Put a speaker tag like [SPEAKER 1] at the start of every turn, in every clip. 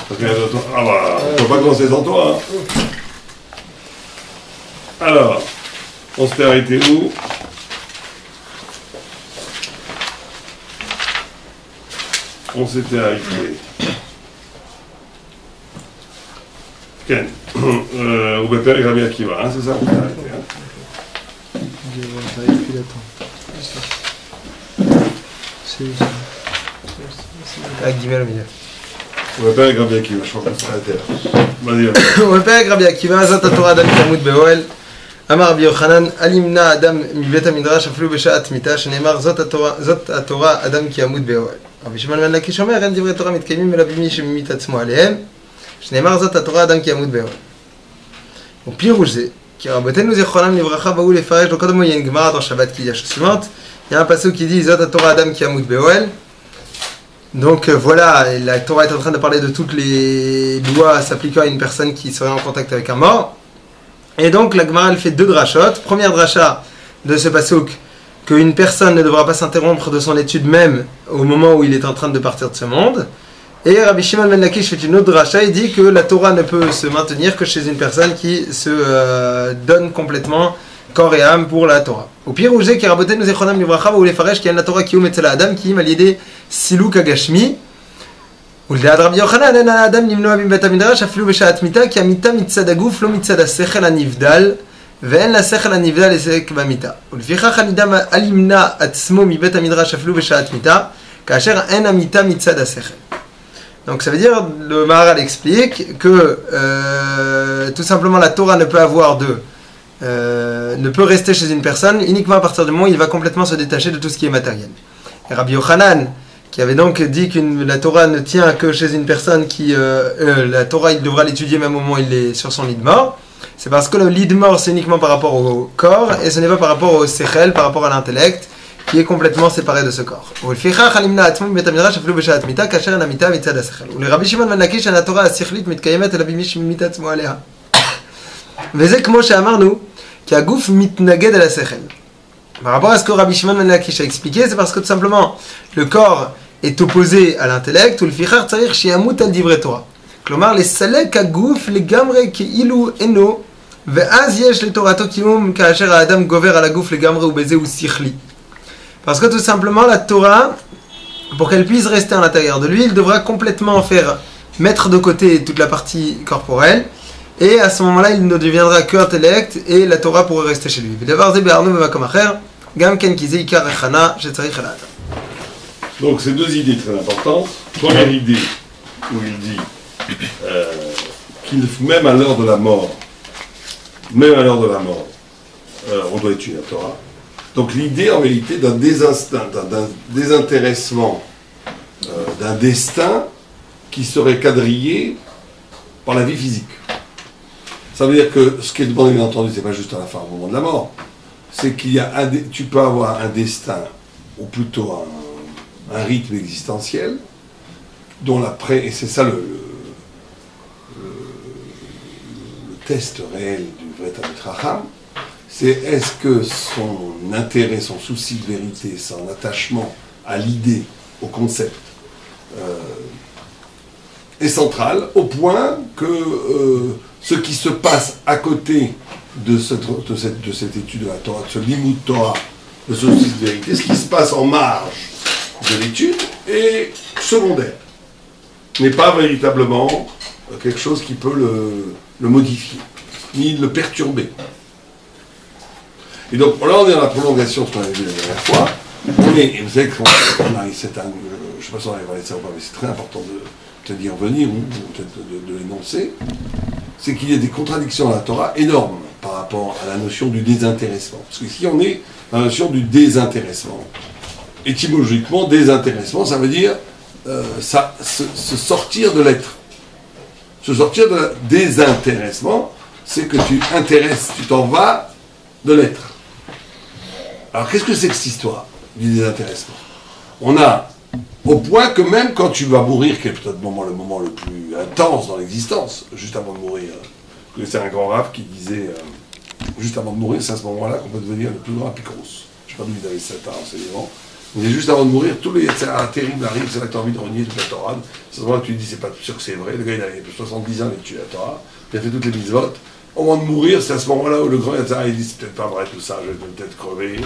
[SPEAKER 1] Parce qu'il y a d'autres... Ah bah, on peut pas commencer sans toi. Hein. Alors, on s'était arrêté où? On s'était arrêté. Ken, au Bépère et Rabbi Akiva, hein, c'est ça? On s'était arrêté. Hein.
[SPEAKER 2] Avec Guimel au milieu.
[SPEAKER 1] Au Bépère et Rabbi Akiva, je crois qu'on s'était arrêté là. Vas-y.
[SPEAKER 2] Au Bépère et Rabbi Akiva, Zat HaTorah Adam Kiamut Be'oel. אמר רבי יוחנן, אל ימנע אדם מבית המדרש אפילו בשעת מיתה, שנאמר זאת התורה אדם כי ימות באוהל. רבי שמעון בן לקיש אומר, אין דברי תורה מתקיימים אלא במי שממית עצמו עליהם, שנאמר זאת התורה אדם כי ימות באוהל. ופירוש זה, כי רבותינו זיכרונם לברכה באו לפרש, לא קודם il y a une Gemara dans Shabbat qui dit la chose suivante, il y a un passage qui dit זאת התורה אדם כי ימות באוהל. Donc voilà, la Torah est en train de parler de toutes les lois s'appliquant à une personne qui serait en contact avec un mort. Et donc la Gemara elle fait deux drachot. Première dracha de ce pasuk, qu'une personne ne devra pas s'interrompre de son étude même au moment où il est en train de partir de ce monde. Et Rabbi Shimon ben Lakish fait une autre dracha, il dit que la Torah ne peut se maintenir que chez une personne qui se donne complètement corps et âme pour la Torah. Au pire, où j'ai qui raboté nous echonam livracha ou les faresh qui a la Torah qui omet la Adam qui mal l'idée siluk agashmi. ולדעת רבי יוחנן אין האדם למנוע מבית המדרש אפילו בשעת מיתה כי המיתה מצד הגוף לא מצד השכל הנבדל ואין לשכל הנבדל היסק במיתה ולפיכך אל ימנע עצמו מבית המדרש אפילו בשעת מיתה כאשר אין המיתה מצד השכל. Donc ça veut dire, le Maharal explique que tout simplement la Torah ne peut avoir ne peut rester chez une personne uniquement à partir du moment où il va complètement se détacher de tout ce qui est matériel. Et Rabbi Yochanan qui avait donc dit que la Torah ne tient que chez une personne qui... la Torah, il devra l'étudier même au moment où il est sur son lit de mort. C'est parce que le lit de mort, c'est uniquement par rapport au corps, et ce n'est pas par rapport au sechel, par rapport à l'intellect, qui est complètement séparé de ce corps. Ou le Rabbi Shimon ben Lakish, la Torah השכלית מתקיימת אלא במי שממית עצמו עליה. וזה כמו שאמרנו, כי הגוף מתנגד אל השכל. Par rapport à ce que Rabbi Shimon ben Lakish a expliqué, c'est parce que tout simplement, le corps est opposé à l'intellect, ou le fichar tzarich shiamut al divrei Torah. כלומר, לסלק הגוף לגמרי כאילו אינו, ואז יש לתורתו קיום כאשר האדם גובר על הגוף לגמרי ובזה הוא שכלי. Parce que tout simplement, la Torah, pour qu'elle puisse rester à l'intérieur de lui, il devra complètement mettre de côté toute la partie corporelle, et à ce moment-là, il ne deviendra que intellect, et la Torah pourrait rester chez lui.
[SPEAKER 1] Donc, ces deux idées très importantes. Première idée, où il dit qu'il même à l'heure de la mort, on doit étudier la Torah. Donc, l'idée en réalité d'un désintéressement, d'un destin qui serait quadrillé par la vie physique. Ça veut dire que ce qui est demandé, bien entendu, c'est pas juste à la fin, au moment de la mort. C'est qu'il y a tu peux avoir un destin, ou plutôt un rythme existentiel, dont et c'est ça le test réel du vrai Talmid Chacham, c'est est-ce que son intérêt, son souci de vérité, son attachement à l'idée, au concept, est central, au point que ce qui se passe à côté de cette étude de la Torah, de ce limud Torah, de ce souci de vérité, ce qui se passe en marge de l'étude est secondaire, n'est pas véritablement quelque chose qui peut le modifier, ni le perturber. Et donc là on est dans la prolongation de ce qu'on avait vu la dernière fois, et vous savez qu'on a je ne sais pas si on avait parlé de ça ou pas, mais c'est très important de peut-être d'y revenir, ou peut-être de l'énoncer, c'est qu'il y a des contradictions à la Torah énormes par rapport à la notion du désintéressement. Parce qu'ici, on est dans la notion du désintéressement. Étymologiquement, désintéressement, ça veut dire se sortir de l'être. Se sortir de désintéressement, c'est que tu t'en vas de l'être. Alors, qu'est-ce que c'est que cette histoire du désintéressement? On a, au point que même quand tu vas mourir, qui est peut-être le moment le plus intense dans l'existence, juste avant de mourir, c'est un grand rave qui disait, juste avant de mourir, c'est à ce moment-là qu'on peut devenir le plus grand apicros. Je ne sais pas d'où il avait cet enseignement, Et juste avant de mourir, tous les Yetzirah terribles arrivent, c'est là que tu as envie de renier toute la Torah. C'est moment que tu te dis, c'est pas sûr que c'est vrai. Le gars, il avait 70 ans, il a tué la Torah, il a fait toutes les mitzvot. Au moment de mourir, c'est à ce moment-là où le grand Yetzirah, il dit, c'est peut-être pas vrai tout ça, je vais peut-être crever,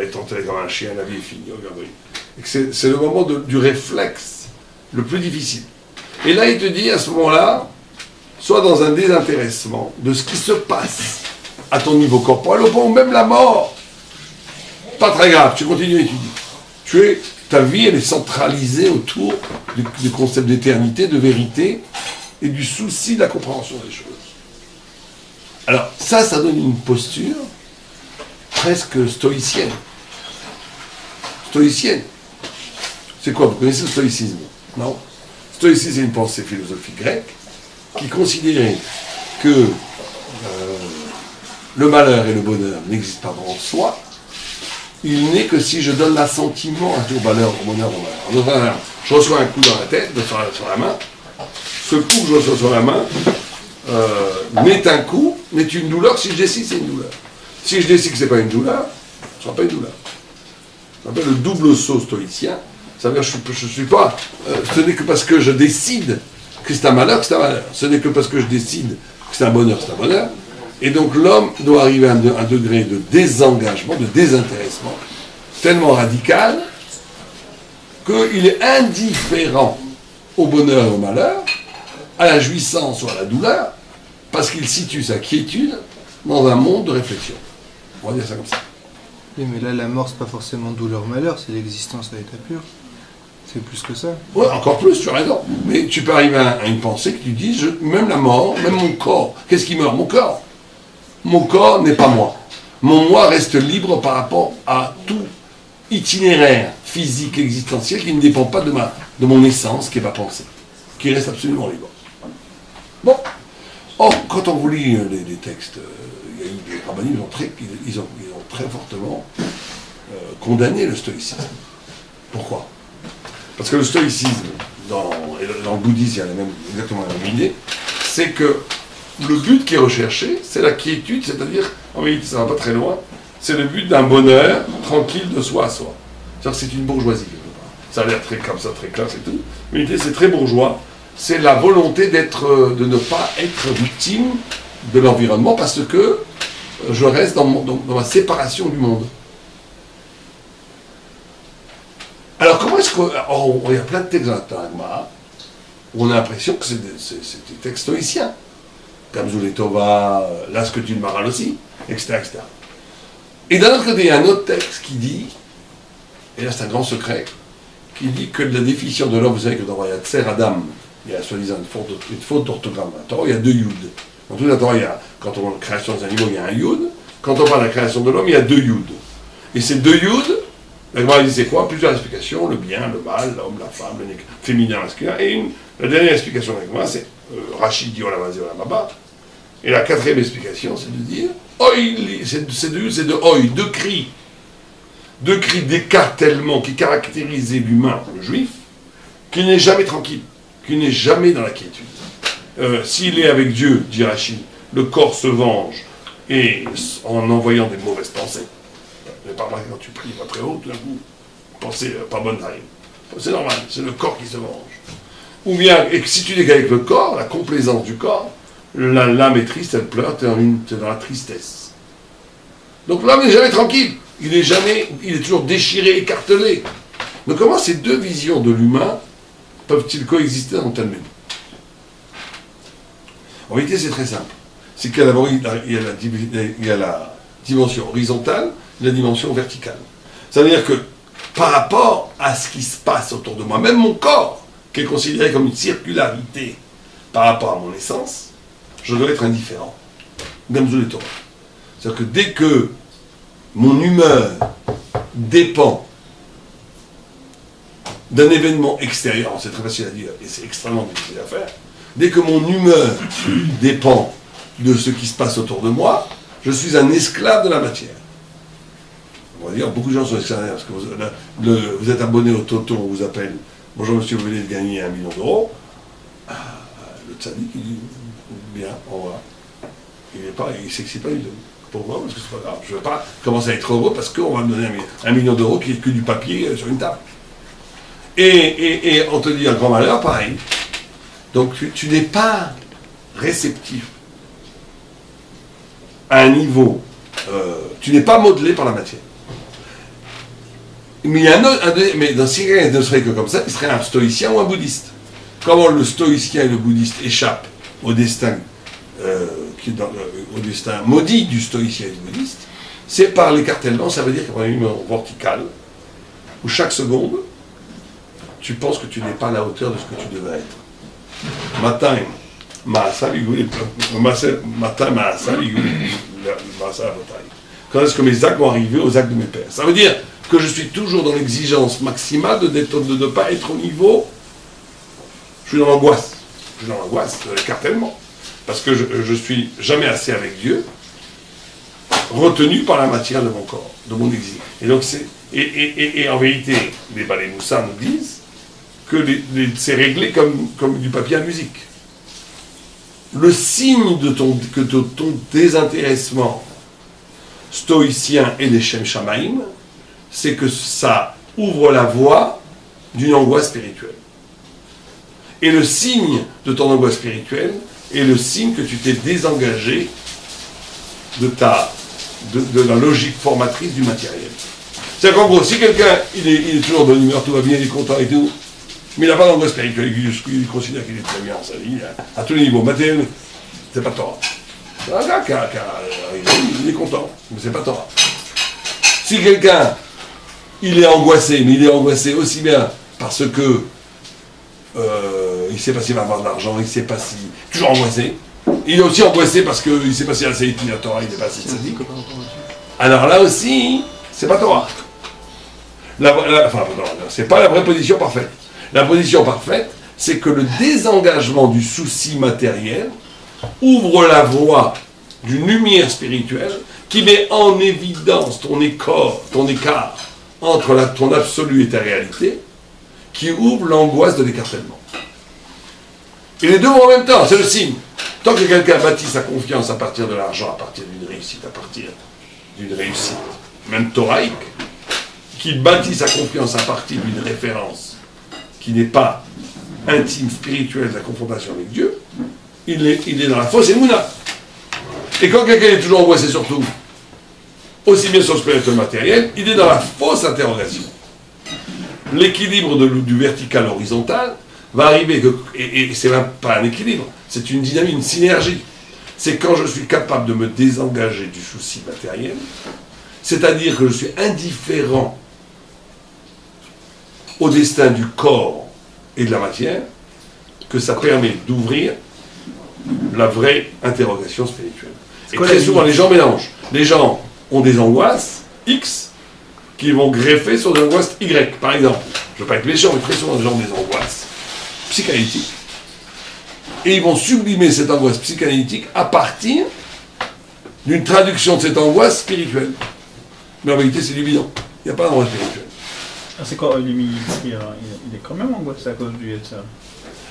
[SPEAKER 1] être enterré comme un chien, la vie est finie, regardez. Et c'est le moment du réflexe le plus difficile. Et là, il te dit, à ce moment-là, sois dans un désintéressement de ce qui se passe à ton niveau corporel, au point où même la mort, pas très grave, tu continues à étudier. Ta vie, elle est centralisée autour du concept d'éternité, de vérité, et du souci de la compréhension des choses. Alors, ça donne une posture presque stoïcienne. Stoïcienne. C'est quoi? Vous connaissez le stoïcisme? Non? Stoïcisme, c'est une pensée philosophique grecque qui considérait que le malheur et le bonheur n'existent pas en soi. Il n'est que si je donne l'assentiment au malheur, au bonheur, au malheur. Je reçois un coup dans la tête, sur la main. Ce coup que je reçois sur la main n'est un coup, n'est une douleur. Si je décide, c'est une douleur. Si je décide que ce n'est pas une douleur, ce ne sera pas une douleur. Ça s'appelle le double saut stoïcien. Ça veut dire que je suis pas. Ce n'est que parce que je décide que c'est un malheur que c'est un malheur. Ce n'est que parce que je décide que c'est un bonheur que c'est un bonheur. Et donc l'homme doit arriver à un degré de désengagement, de désintéressement, tellement radical qu'il est indifférent au bonheur et au malheur, à la jouissance ou à la douleur, parce qu'il situe sa quiétude dans un monde de réflexion. On va dire ça comme ça.
[SPEAKER 2] Oui, mais là, la mort, c'est pas forcément douleur-malheur, c'est l'existence à l'état pur. C'est plus que ça.
[SPEAKER 1] Oui, encore plus, tu as raison. Mais tu peux arriver à une pensée que tu dis, même la mort, même mon corps, qu'est-ce qui meurt? Mon corps. Mon corps n'est pas moi. Mon moi reste libre par rapport à tout itinéraire physique existentiel qui ne dépend pas de mon essence, qui n'est pas pensée, qui reste absolument libre. Bon. Or, quand on vous lit les textes, il y a eu des rabbinim, ils ont très fortement condamné le stoïcisme. Pourquoi? Parce que le stoïcisme, dans le bouddhisme, il y a exactement la même idée, c'est que le but qui est recherché, c'est la quiétude, c'est-à-dire, en vérité, ça ne va pas très loin, c'est le but d'un bonheur tranquille de soi à soi. C'est-à-dire que c'est une bourgeoisie, quelque part. Ça a l'air très comme ça, très classe et tout. Mais c'est très bourgeois. C'est la volonté de ne pas être victime de l'environnement parce que je reste dans ma séparation du monde. Alors, comment est-ce qu'il y a plein de textes dans la Torah où on a l'impression que c'est des textes stoïciens. Gamzul et Tova, là ce que tu le maral aussi, etc., etc. Et d'un autre côté, il y a un autre texte qui dit, et là c'est un grand secret, qui dit que la définition de l'homme, vous savez que dans il y a Tser Adam, il y a soi-disant une faute d'orthographe. Dans la Torah, il y a 2 Yud. Dans toute la Torah, quand on parle de la création des animaux, il y a un Yud. Quand on parle de la création de l'homme, il y a 2 Yud. Et ces 2 Yud, la Gemara dit c'est quoi? Plusieurs explications, le bien, le mal, l'homme, la femme, le féminin, masculin. Et la dernière explication de la Gemara, c'est Rachid dit Olamazé Olamaba. Et la 4e explication, c'est de dire ces 2 Yud, c'est de Oi, 2 cris. 2 cris d'écartèlement qui caractérisaient l'humain, le juif, qui n'est jamais tranquille, qui n'est jamais dans la quiétude. S'il est avec Dieu, dit Rachid, le corps se venge et en envoyant des mauvaises pensées. Mais pas mal quand tu pries pas très haut, tout d'un coup, pensée pas bonne arrive. C'est normal, c'est le corps qui se venge. Ou bien, et que si tu n'es qu'avec le corps, la complaisance du corps, l'âme est triste, elle pleure, tu es dans la tristesse. Donc l'homme n'est jamais tranquille. Il est toujours déchiré, écartelé. Donc comment ces 2 visions de l'humain peuvent-ils coexister dans le Talmud? En réalité, c'est très simple. C'est qu'il y a la dimension horizontale et la dimension verticale. Ça veut dire que par rapport à ce qui se passe autour de moi, même mon corps, qui est considéré comme une circularité par rapport à mon essence, je dois être indifférent. Gamzul et Torah. C'est-à-dire que dès que mon humeur dépend d'un événement extérieur, c'est très facile à dire et c'est extrêmement difficile à faire, dès que mon humeur dépend de ce qui se passe autour de moi, je suis un esclave de la matière. On va dire, beaucoup de gens sont esclaves, parce que vous êtes abonné au Toto, on vous appelle, bonjour monsieur, vous venez de gagner 1 million d'euros. Le tzaddik, il dit, bien, au revoir. Il ne s'excite pas du tout. Pourquoi? Parce que c'est pas grave. Je ne veux pas commencer à être heureux parce qu'on va me donner 1 million d'euros qui est que du papier sur une table. Et on te dit un grand malheur, pareil. Donc tu n'es pas réceptif à un niveau, tu n'es pas modelé par la matière. Mais il y a mais dans si quelqu'un ne serait que comme ça, il serait un stoïcien ou un bouddhiste. Comment le stoïcien et le bouddhiste échappent au destin, au destin maudit du stoïcien et du bouddhiste, c'est par l'écartèlement. Ça veut dire qu'on a une verticale où chaque seconde, tu penses que tu n'es pas à la hauteur de ce que tu devais être. Matin, quand est-ce que mes actes vont arriver aux actes de mes pères? Ça veut dire que je suis toujours dans l'exigence maximale de ne pas être au niveau. Je suis dans l'angoisse. Je suis dans l'angoisse de l'écartèlement. Parce que je suis jamais assez avec Dieu, retenu par la matière de mon corps, de mon exil. Et donc et en vérité, les Balei Moussa nous disent que c'est réglé comme du papier à musique. Le signe de ton désintéressement stoïcien et des Shem Shamaim, c'est que ça ouvre la voie d'une angoisse spirituelle. Et le signe de ton angoisse spirituelle est le signe que tu t'es désengagé de la logique formatrice du matériel. C'est-à-dire qu'en gros, si quelqu'un il est toujours de bonne humeur, tout va bien, il est content et tout, mais il n'a pas d'angoisse spirituelle, il considère qu'il est très bien en sa vie, à tous les niveaux, matériel, c'est pas Torah. C'est un gars il est content, mais c'est pas Torah. Si quelqu'un, il est angoissé, mais il est angoissé aussi bien parce que il ne sait pas s'il va avoir de l'argent, il ne sait pas si... Toujours angoissé. Il est aussi angoissé parce qu'il ne sait pas si la Saïti, la Torah, il n'est pas assez sadique. Alors là aussi, c'est pas Torah. C'est pas la vraie position parfaite. La position parfaite, c'est que le désengagement du souci matériel ouvre la voie d'une lumière spirituelle qui met en évidence ton écart entre ton absolu et ta réalité, qui ouvre l'angoisse de l'écartèlement. Et les deux vont en même temps, c'est le signe. Tant que quelqu'un bâtit sa confiance à partir de l'argent, à partir d'une réussite, même thoraïque, qui bâtit sa confiance à partir d'une référence qui n'est pas intime, spirituelle, de la confrontation avec Dieu, il est dans la fausse émouna. Et quand quelqu'un est toujours angoissé surtout, aussi bien sur le spirituel matériel, il est dans la fausse interrogation. L'équilibre du vertical horizontal va arriver, et c'est même pas un équilibre, c'est une dynamique, une synergie. C'est quand je suis capable de me désengager du souci matériel, c'est-à-dire que je suis indifférent au destin du corps et de la matière, que ça permet d'ouvrir la vraie interrogation spirituelle. Et très souvent, les gens mélangent. Les gens ont des angoisses X qui vont greffer sur des angoisses Y. Par exemple, je ne veux pas être méchant, mais très souvent, les gens ont des angoisses psychanalytiques. Et ils vont sublimer cette angoisse psychanalytique à partir d'une traduction de cette angoisse spirituelle. Mais en vérité, c'est du bidon. Il n'y a pas d'angoisse spirituelle.
[SPEAKER 3] Ah, c'est quoi, il est quand même angoissé à cause du Yetzirah.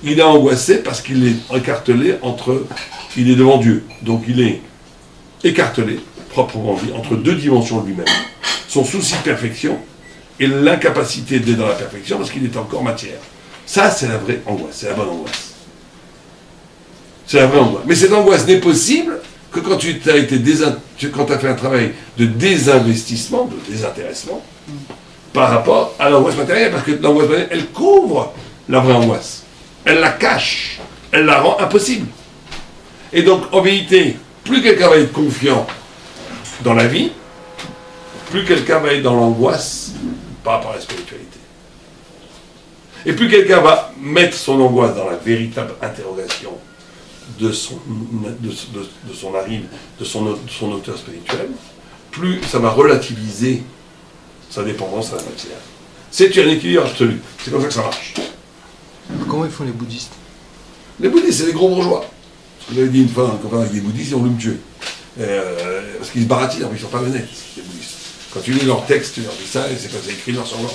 [SPEAKER 1] Il est angoissé parce qu'il est écartelé il est devant Dieu. Donc il est écartelé, proprement dit, entre deux dimensions de lui-même. Son souci de perfection et l'incapacité d'être dans la perfection parce qu'il est encore matière. Ça, c'est la vraie angoisse, c'est la bonne angoisse. C'est la vraie angoisse. Mais cette angoisse n'est possible que quand tu as fait un travail de désinvestissement, de désintéressement, par rapport à l'angoisse matérielle, parce que l'angoisse matérielle, elle couvre la vraie angoisse. Elle la cache, elle la rend impossible. Et donc, en vérité, plus quelqu'un va être confiant dans la vie, plus quelqu'un va être dans l'angoisse par rapport à la spiritualité. Et plus quelqu'un va mettre son angoisse dans la véritable interrogation de son auteur spirituel, plus ça va relativiser sa dépendance à la matière. C'est un équilibre absolu. C'est comme ça que ça marche.
[SPEAKER 2] Comment ils font les bouddhistes?
[SPEAKER 1] Les bouddhistes, c'est des gros bourgeois. Vous avez dit une fois, en conférence avec des bouddhistes, ils ont voulu me tuer. Parce qu'ils se baratinent, ils ne sont pas honnêtes, les bouddhistes. Quand tu lis leurs textes, tu leur dis ça, et c'est comme ça écrit noir sur noir.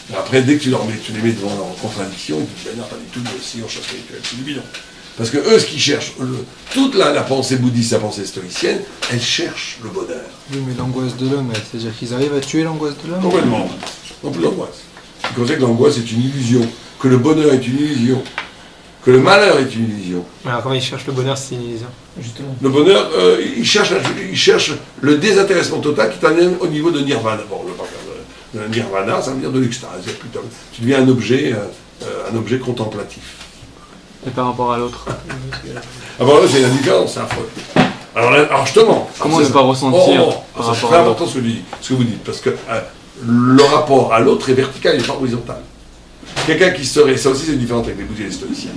[SPEAKER 1] Mais après, dès que tu les mets devant leur contradiction, ils te disent, ben non, pas du tout, mais aussi en chose spirituelle, c'est du bidon. Parce que eux, ce qu'ils cherchent, toute la pensée bouddhiste, la pensée stoïcienne, elle cherche le bonheur.
[SPEAKER 2] Oui, mais l'angoisse de l'homme, c'est-à-dire qu'ils arrivent à tuer l'angoisse de l'homme.
[SPEAKER 1] Complètement. Non plus l'angoisse. Ils considèrent que l'angoisse est une illusion, que le bonheur est une illusion, que le malheur est une illusion.
[SPEAKER 2] Alors comment ils cherchent le bonheur si c'est une illusion?
[SPEAKER 4] Justement.
[SPEAKER 1] Le bonheur, ils cherchent le désintéressement total qui t'amène au niveau de nirvana. Bon, on ne va pas faire de nirvana, ça veut dire de l'extase. Tu deviens un objet contemplatif.
[SPEAKER 4] Et par rapport à l'autre.
[SPEAKER 1] Ah bon, là, c'est la différence, c'est affreux. Alors justement...
[SPEAKER 4] Comment ne pas ressentir par
[SPEAKER 1] c'est
[SPEAKER 4] rapport
[SPEAKER 1] très
[SPEAKER 4] à
[SPEAKER 1] important
[SPEAKER 4] l'autre
[SPEAKER 1] ce que vous dites, parce que le rapport à l'autre est vertical, il n'est pas horizontal. Quelqu'un qui serait... Ça aussi, c'est différent avec les bouddhistes et les stoïciens.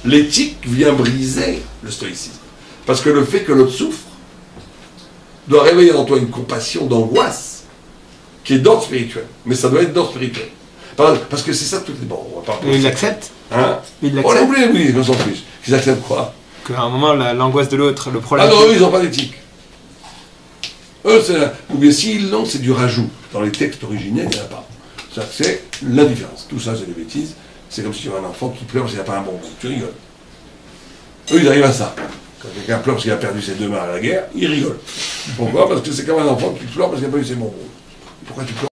[SPEAKER 1] L'éthique vient briser le stoïcisme. Parce que le fait que l'autre souffre doit réveiller en toi une compassion d'angoisse qui est d'ordre spirituel. Mais ça doit être d'ordre spirituel. Parce que c'est ça tout est bon. On va pas
[SPEAKER 2] Et ils l'acceptent.
[SPEAKER 1] Hein?
[SPEAKER 2] Ils
[SPEAKER 1] On
[SPEAKER 2] l'acceptent.
[SPEAKER 1] oublie les bouddhistes, on s'en fiche. Ils acceptent quoi?
[SPEAKER 2] Qu'à un moment, l'angoisse de l'autre, le
[SPEAKER 1] Ah
[SPEAKER 2] problème.
[SPEAKER 1] non, eux, ils n'ont pas d'éthique. Eux, ou bien s'ils l'ont, c'est du rajout. Dans les textes originels, il n'y en a pas. Ça, c'est l'indifférence. Tout ça, c'est des bêtises. C'est comme si tu avais un enfant qui pleure parce qu'il n'a pas un bonbon. Tu rigoles. Eux, ils arrivent à ça. Quand quelqu'un pleure parce qu'il a perdu ses deux mains à la guerre, il rigole. Pourquoi? Parce que c'est comme un enfant qui pleure parce qu'il n'a pas eu ses bonbons. Pourquoi tu pleures?